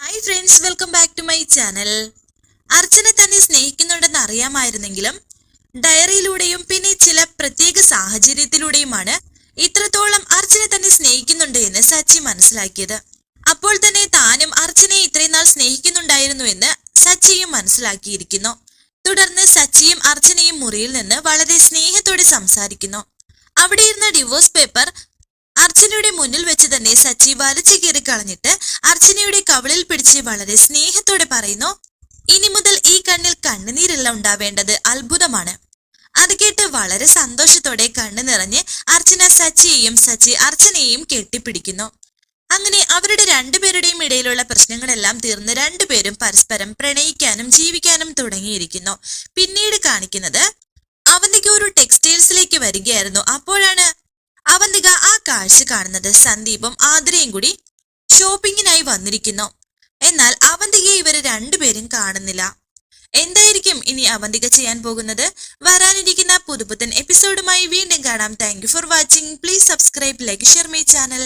Hi friends, welcome back to my channel. Archana തന്നെ സ്നേഹിക്കുന്നുണ്ടെന്ന് അറിയാമായിരുന്നെങ്കിലും ഡയറിയിലൂടെയും പിന്നെ ചില പ്രത്യേക സാഹചര്യത്തിലൂടെയുമാണ് ഇത്രത്തോളം അർച്ചന തന്നെ സ്നേഹിക്കുന്നുണ്ട് എന്ന് സച്ചി മനസ്സിലാക്കിയത്. അപ്പോൾ തന്നെ താനും അർച്ചനയെ ഇത്രയും നാൾ സ്നേഹിക്കുന്നുണ്ടായിരുന്നു എന്ന് സച്ചിയും മനസ്സിലാക്കിയിരിക്കുന്നു. തുടർന്ന് സച്ചിയും അർച്ചനയും മുറിയിൽ നിന്ന് വളരെ സ്നേഹത്തോടെ സംസാരിക്കുന്നു. അവിടെ ഇരുന്ന ഡിവോഴ്സ് പേപ്പർ അർച്ചനയുടെ മുന്നിൽ വെച്ച് തന്നെ സച്ചി വലിച്ചു കീറി കളഞ്ഞിട്ട് അർച്ചനയുടെ കവിളിൽ പിടിച്ച് വളരെ സ്നേഹത്തോടെ പറയുന്നു, ഇനി മുതൽ ഈ കണ്ണിൽ കണ്ണുനീരല്ല ഉണ്ടാവേണ്ടത്, അത്ഭുതമാണ്. അത് കേട്ട് വളരെ സന്തോഷത്തോടെ കണ്ണു നിറഞ്ഞ് അർച്ചന സച്ചിയെയും സച്ചി അർച്ചനയെയും കെട്ടിപ്പിടിക്കുന്നു. അങ്ങനെ അവരുടെ രണ്ടുപേരുടെയും ഇടയിലുള്ള പ്രശ്നങ്ങളെല്ലാം തീർന്ന് രണ്ടുപേരും പരസ്പരം പ്രണയിക്കാനും ജീവിക്കാനും തുടങ്ങിയിരിക്കുന്നു. പിന്നീട് കാണിക്കുന്നത് അവന്തിക ഒരു ടെക്സ്റ്റൈൽസിലേക്ക് വരികയായിരുന്നു. അപ്പോഴാണ് അവന്തിക ആ കാഴ്ച കാണുന്നത്. സന്ദീപും ആതിരയും കൂടി ഷോപ്പിങ്ങിനായി വന്നിരിക്കുന്നു. എന്നാൽ അവന്തികയെ ഇവര് രണ്ടുപേരും കാണുന്നില്ല. എന്തായിരിക്കും ഇനി അവന്തിക ചെയ്യാൻ പോകുന്നത്? വരാനിരിക്കുന്ന പുതുപുത്തൻ എപ്പിസോഡുമായി വീണ്ടും കാണാം. Thank you for watching. Please subscribe, like, share my channel.